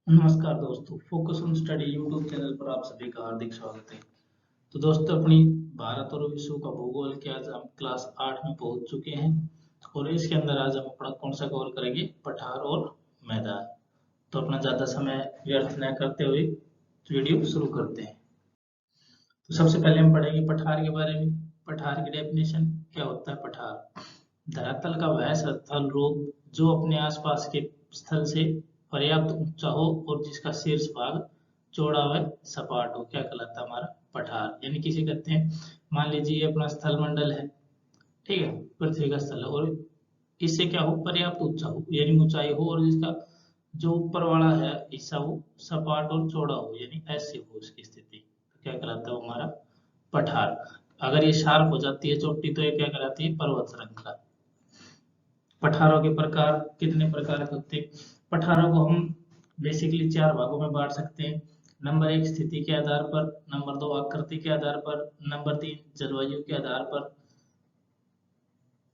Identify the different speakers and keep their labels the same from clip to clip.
Speaker 1: नमस्कार दोस्तों, focus on study YouTube channel पर आप सभी का हार्दिक स्वागत है। तो दोस्तों, अपनी भारत और विश्व का भूगोल के आज हम क्लास 8 में पहुंच चुके हैं और इसके अंदर आज हम अपना कौन सा कवर करेंगे, पठार और मैदान। तो अपना ज़्यादा समय व्यर्थ न करते हुए वीडियो शुरू करते हैं। तो सबसे पहले हम पढ़ेंगे पठार के बारे में। पठार की डेफिनेशन क्या होता है। पठार धरातल का वह स्थल रूप जो अपने आसपास के स्थल से पर्याप्त ऊंचा हो और जिसका शीर्ष भाग चौड़ा व सपाट हो, क्या कहलाता है हमारा पठार। यानी किसे कहते हैं, मान लीजिए ये अपना स्थल मंडल है, ठीक है, पृथ्वी का स्थल है, और इससे क्या हो, पर्याप्त ऊंचा हो यानी ऊंचाई हो, और जिसका जो ऊपर वाला है हिस्सा वो सपाट और चौड़ा हो यानी ऐसे हो उसकी स्थिति, तो क्या कहलाता है हमारा पठार। अगर ये शार्प हो जाती है चोटी तो ये क्या कहलाती है, पर्वत श्रृंखला। पठारों के प्रकार कितने प्रकार के होते हैं। पठारों को हम बेसिकली 4 भागों में बांट सकते हैं। नंबर 1 स्थिति के आधार पर, नंबर 2 आकृति के आधार पर, नंबर 3 जलवायु के आधार पर,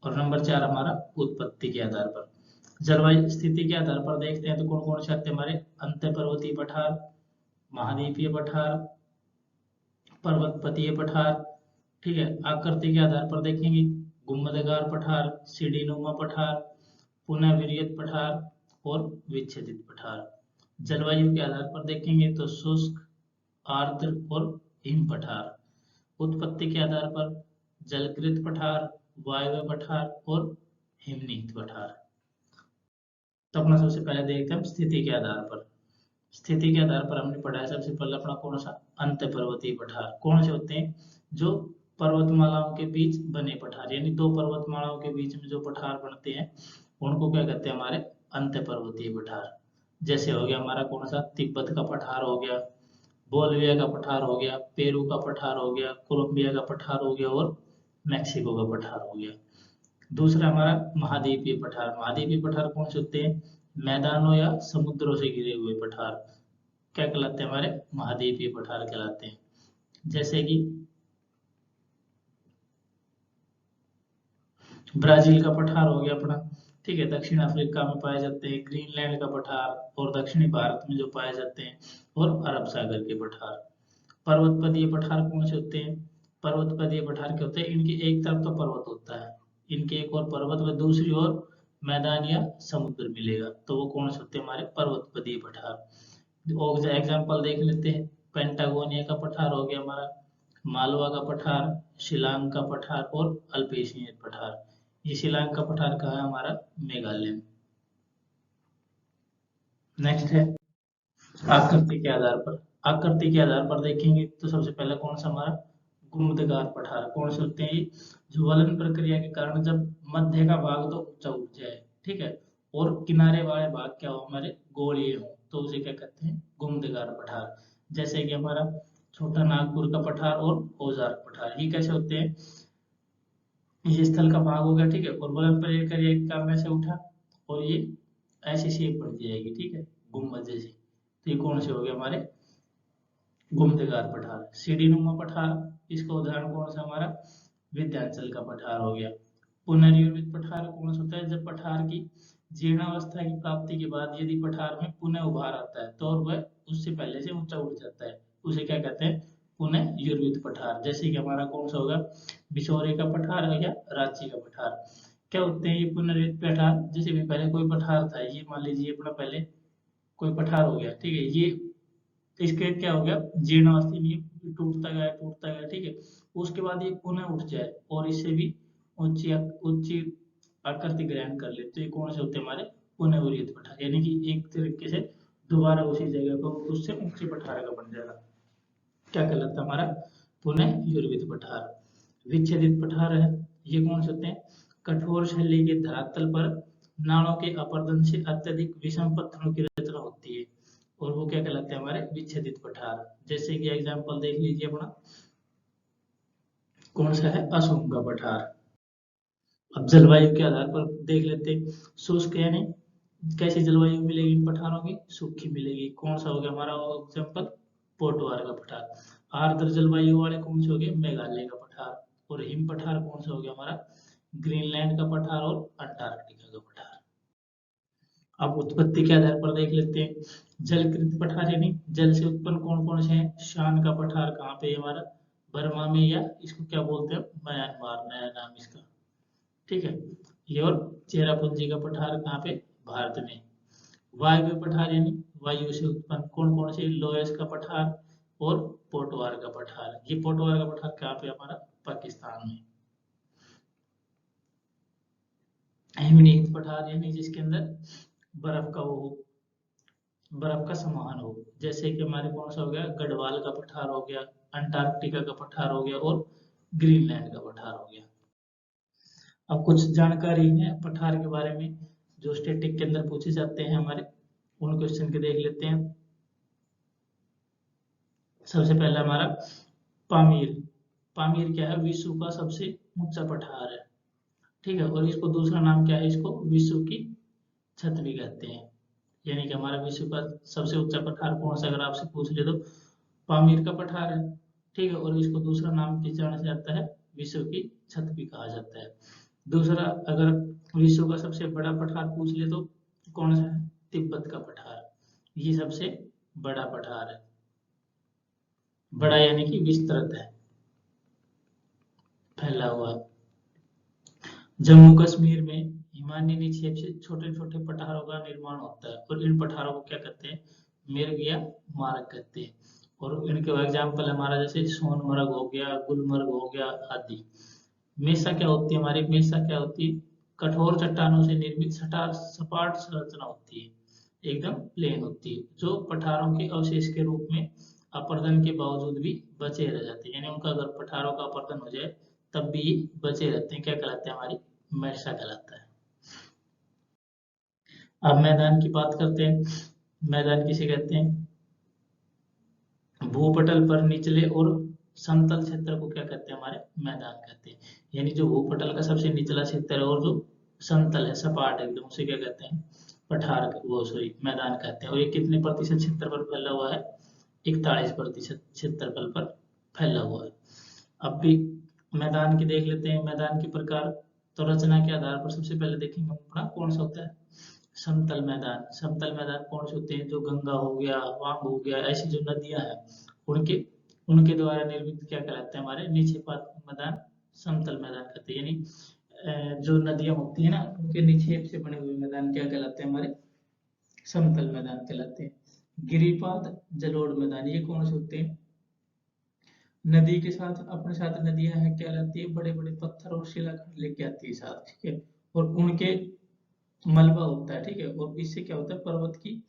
Speaker 1: और नंबर 4 हमारा उत्पत्ति के आधार पर। जलवायु स्थिति के आधार पर देखते हैं तो कौन कौन से आते हैं हमारे, अंत्य पर्वतीय पठार, महाद्वीपीय पठार, पर्वतपतीय पठार, ठीक है। आकृति के आधार पर देखेंगे गुंबदगार पठार, सीढ़ीनुमा पठार, पुनः विरहित पठार और विच्छेदित पठार। जलवायु के आधार पर देखेंगे तो शुष्क, आर्द्र और हिम पठार। उत्पत्ति के आधार पर जलकृत पठार, वायव्य पठार और हिमनीत पठार। तो अपना सबसे पहले देखते हैं स्थिति के आधार पर। स्थिति के आधार पर हमने पढ़ा है सबसे पहले अपना कौन सा, अंत्य पर्वतीय पठार। कौन से होते हैं, जो पर्वतमालाओं के बीच बने पठार, यानी दो पर्वतमालाओं के बीच में जो पठार बनते हैं उनको क्या कहते हैं, हमारे अंत्य पर्वतीय पठार। जैसे हो गया हमारा कौन सा, तिब्बत का पठार हो गया, बोलिविया का पठार हो गया, पेरू का पठार हो गया, कोलंबिया का पठार हो गया और मैक्सिको का पठार हो गया। दूसरा हमारा महाद्वीपीय पठार। महाद्वीपीय पठार कौन से होते हैं, मैदानों या समुद्रों से घिरे हुए पठार, क्या कहलाते हैं हमारे महाद्वीपीय पठार कहलाते हैं। जैसे कि ब्राजील का पठार हो गया अपना, ठीक है, दक्षिण अफ्रीका में पाए जाते हैं, ग्रीनलैंड का पठार और दक्षिणी भारत में जो पाए जाते हैं, और अरब सागर के पठार। पर्वतपदीय पठार कौन से होते हैं, पर्वतपदीय पठार क्या होते हैं, इनकी एक तरफ तो पर्वत होता है, इनके एक और पर्वत व दूसरी ओर मैदान या समुद्र मिलेगा, तो वो कौन से होते हैं हमारे पर्वतपदीय पठार। एग्जाम्पल देख लेते हैं, पेंटागोनिया का पठार हो गया हमारा, मालवा का पठार, शिलांग का पठार और अल्पेशियन पठार। ये शिलांग का पठार कहाँ है हमारा, मेघालय में। नेक्स्ट है आकृति के आधार पर। आकृति के आधार पर देखेंगे तो सबसे पहले कौन सा हमारा, गुंबदगार पठार। कौन से होते हैं ये, ज्वलन प्रक्रिया के कारण जब मध्य का भाग तो ऊंचा उठ जाए, ठीक है, और किनारे वाले भाग क्या हो, हमारे गोलीय हो, तो उसे क्या कहते हैं, गुंबदगार पठार। जैसे कि हमारा छोटा नागपुर का पठार और औजार पठार, ये कैसे होते हैं, ये स्थल का भाग हो गया, ठीक है, और ज्वलन प्रक्रिया के कारण से उठा और ये ऐसी शेप बन जाएगी, ठीक है, गुम्बद जैसी। तो ये कौन से हो गए हमारे गुंबदगार पठार। सीढ़ीनुमा पठार, इसका उदाहरण कौन सा हमारा, विंध्याचल का पठार हो गया। पुनर्निर्मित पठार कौन सा होता है, जब पठार की जीर्णावस्था की प्राप्ति के बाद यदि पठार में पुनः उभार आता है तो और वह उससे पहले से ऊंचा उठ जाता है, उसे क्या कहते हैं, पुनः युर्वित पठार। जैसे कि हमारा कौन सा होगा, बिछोरे का पठार हो या रांची का पठार। क्या होते हैं ये पुनर्वित पठार, जैसे भी पहले कोई पठार था, ये मान लीजिए अपना पहले कोई पठार हो गया, ठीक है, ये इसके क्या हो गया, जीर्णावस्था में टूटता गया, ठीक है, उसके बाद ये पुनः उठ जाए और इससे भी ऊंची ऊंची आकृति ग्रहण कर ले, तो ये कौन से होते हैं हमारे पुनः उन्नत पठार, यानी कि एक तरीके से दोबारा उसी जगह पर उससे ऊंचे पठार का बन जाएगा, क्या कहलाता है हमारा पुनः युर्वित पठार। विच्छेदित पठार है, ये कौन से होते हैं, कठोर शैली के धरातल पर नाड़ों के अपर्दन से अत्यधिक विषम पत्थरों की रचना होती है, और वो क्या कहलाते हैं हमारे विच्छेदित पठार। जैसे कि एग्जांपल देख लीजिए अपना कौन सा है, असम का पठार। अब जलवायु के आधार पर देख लेते हैं, शुष्क यानी कैसी जलवायु मिलेगी इन पठारों की, सूखी मिलेगी। कौन सा हो गया हमारा एग्जांपल, पोर्टवार का पठार। आर्द्र जलवायु वाले कौन से हो गए, मेघालय का पठार। और हिम पठार कौन सा हो गया हमारा, ग्रीनलैंड का पठार और अंटार्कटिका का पठार। अब उत्पत्ति के आधार पर देख लेते हैं। जलकृत पठार यानी जल से उत्पन्न कौन कौन से हैं। शान का पठार कहाँ पे है हमारा, बर्मा में, या इसको क्या बोलते हैं, म्यांमार, नया नाम इसका, ठीक है। ये और चेरापूंजी का पठार कहाँ पे, भारत में। वायव्य पठार यानी वायु से उत्पन्न कौन कौन से, लोयस का पठार और पोटवार का पठार। ये पोटवार का पठार कहाँ पे, हमारा पाकिस्तान में। हिमनीत पठार यानी जिसके अंदर बर्फ का वो हो, बर्फ का समाहन हो, जैसे कि हमारे कौन सा हो गया, गढ़वाल का पठार हो गया, अंटार्कटिका का पठार हो गया और ग्रीनलैंड का पठार हो गया। अब कुछ जानकारी है पठार के बारे में जो स्टैटिक के अंदर पूछे जाते हैं हमारे, उन क्वेश्चन के देख लेते हैं। सबसे पहला हमारा पामीर। पामीर क्या है, विश्व का सबसे ऊंचा पठार है, ठीक है। और इसको दूसरा नाम क्या है, इसको विश्व की छत भी कहते हैं। यानी कि हमारा विश्व का सबसे ऊंचा पठार कौन सा, अगर आपसे पूछ ले तो पामीर का पठार है, ठीक है। और इसको दूसरा नाम किस जाने से आता है, विश्व की छत भी कहा जाता है। दूसरा, अगर विश्व का सबसे बड़ा पठार पूछ ले तो कौन सा है, तिब्बत का पठार। ये सबसे बड़ा पठार है, बड़ा यानी कि विस्तृत है, फैला हुआ। जम्मू कश्मीर में हिमानी निक्षेप से छोटे छोटे पठारों का निर्माण होता है और इन पठारों को क्या कहते हैं, मिर्ग या मार्ग कहते हैं। और इनके एग्जाम्पल हमारा जैसे सोनमर्ग हो गया, गुलमर्ग हो गया आदि। मेसा क्या होती है हमारी, मेसा क्या होती है, कठोर चट्टानों से निर्मित सपाट संरचना होती है, एकदम प्लेन होती है, जो पठारों के अवशेष के रूप में अपरदन के बावजूद भी बचे रह जाते हैं। यानी उनका अगर पठारों का अपरदन हो जाए तब भी बचे रहते हैं, क्या कहलाते हैं, हमारी मेसा कहलाता है। अब मैदान की बात करते हैं। मैदान किसे कहते हैं, भूपटल पर निचले और समतल क्षेत्र को क्या कहते हैं, हमारे मैदान कहते हैं। यानी जो भूपटल का सबसे निचला क्षेत्र है और जो समतल है, सपाट एकदम, उसे क्या कहते हैं, पठार, वो सॉरी मैदान कहते हैं। और ये कितने प्रतिशत क्षेत्र पर फैला हुआ है, 41% क्षेत्रफल पर फैला हुआ है। अब भी मैदान की देख लेते हैं, मैदान के प्रकार। तो रचना के आधार पर सबसे पहले देखेंगे अपना कौन सा होता है, समतल मैदान। समतल मैदान कौन से होते हैं, जो गंगा हो गया, वांग हो गया, ऐसी जो नदियां हैं उनके उनके द्वारा निर्मित क्या कहलाते हैं, हमारे निक्षेपात्मक मैदान समतल मैदान कहते हैं। यानी जो नदियां होती है ना, उनके निक्षेप से बने हुए मैदान क्या कहलाते हैं, हमारे समतल मैदान कहलाते हैं। गिरिपाद, जलोढ़ मैदान, ये कौन से होते हैं, नदी के साथ अपने साथ नदियां हैं, क्या लाती है, बड़े बड़े पत्थर और शिलाखंड लेके आती है साथ, ठीक है। और उनके मलबा होता है, ठीक है। और इससे क्या होता है, पर्वत की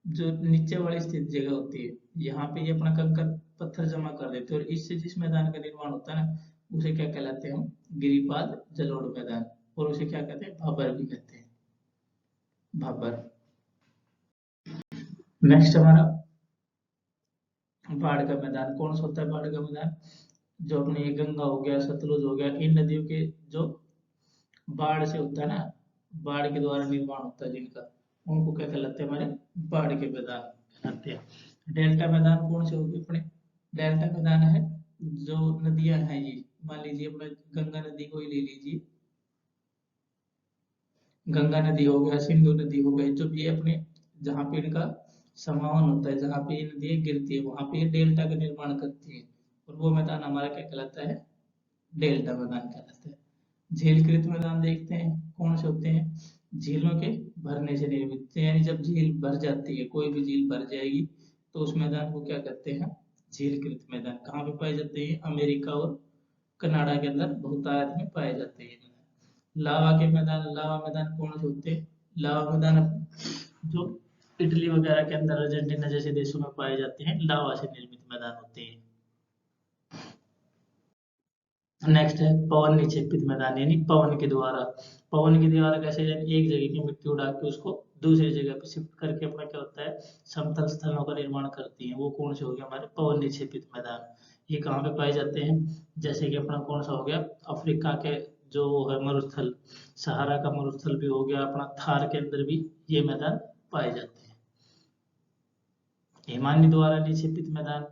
Speaker 1: जो नीचे वाली स्थित जगह होती है, यहाँ पे ये अपना कंकड़ पत्थर जमा कर देते हैं, और इससे जिस मैदान का निर्माण होता है ना, उसे क्या कहलाते हैं हम, गिरिपाद, जलोढ़ मैदान। और उसे क्या कहते हैं, भाबर भी कहते हैं, भाबर। नेक्स्ट हमारा बाढ़ का मैदान कौन सा होता है, बाढ़ का मैदान जो अपने ये गंगा हो गया, सतलुज हो गया, इन नदियों के जो बाढ़ से होता है ना, बाढ़ के द्वारा निर्माण होता है जिनका, उनको क्या कहलाते हैं, हमारे बाढ़ के मैदान कहलाते हैं। डेल्टा मैदान कौन से होते हैं अपने, डेल्टा मैदान है जो नदियां हैं, ये मान लीजिए अपने गंगा नदी को ही ले लीजिए, गंगा नदी हो गया, सिंधु नदी हो गई, जो ये अपने जहाँ पे इनका समावन होता है, जहाँ पे ये नदियां गिरती है, वहां पे ये डेल्टा का निर्माण करती है, और वो मैदान हमारा क्या कहलाता है, डेल्टा मैदान कहलाता है। झीलकृत मैदान देखते हैं कौन से होते हैं, झीलों के भरने से निर्मित, यानी जब झील भर जाती है, कोई भी झील भर जाएगी तो उस मैदान को क्या कहते हैं, झीलकृत मैदान। कहाँ पे पाए जाते हैं, अमेरिका और कनाडा के अंदर बहुतायत में पाए जाते हैं मैदान। लावा के मैदान, लावा मैदान कौन से होते हैं, लावा मैदान जो इटली वगैरह के अंदर, अर्जेंटीना जैसे देशों में पाए जाते हैं, लावा से निर्मित मैदान होते हैं। नेक्स्ट है पवन निक्षेपित मैदान, यानी पवन के द्वारा, पवन के द्वारा कैसे, यानी एक जगह की मिट्टी उड़ा के उसको दूसरी जगह पे शिफ्ट करके अपना क्या होता है, समतल स्थलों का निर्माण करती है, वो कौन से हो गया, हमारे पवन निक्षेपित मैदान। ये कहाँ पे पाए जाते हैं, जैसे कि अपना कौन सा हो गया, अफ्रीका के जो है मरुस्थल, सहारा का मरुस्थल भी हो गया, अपना थार के अंदर भी ये मैदान पाए जाते हैं। हिमानी द्वारा निक्षेपित मैदान,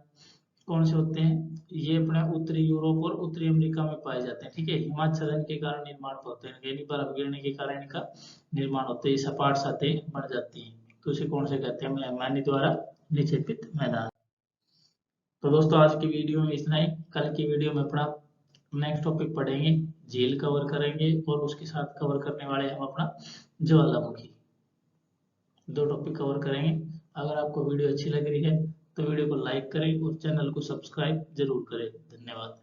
Speaker 1: कौन से होते हैं? ये अपने उत्तरी यूरोप और उत्तरी अमेरिका में पाए जाते हैं। ठीक है, हिमाच्छादन के कारण निर्माण होते हैं, यानी बर्फ गिरने के कारण इनका निर्माण होता है, सपाट सतह बन जाती हैं। तो इसे कौन से कहते हैं? मैदानी द्वारा निक्षेपित मैदान। तो दोस्तों आज की वीडियो में इतना ही। कल की वीडियो में अपना नेक्स्ट टॉपिक पढ़ेंगे, झील कवर करेंगे, और उसके साथ कवर करने वाले हम अपना ज्वालामुखी। 2 टॉपिक कवर करेंगे। अगर आपको वीडियो अच्छी लग रही है तो वीडियो को लाइक करें और चैनल को सब्सक्राइब जरूर करें। धन्यवाद।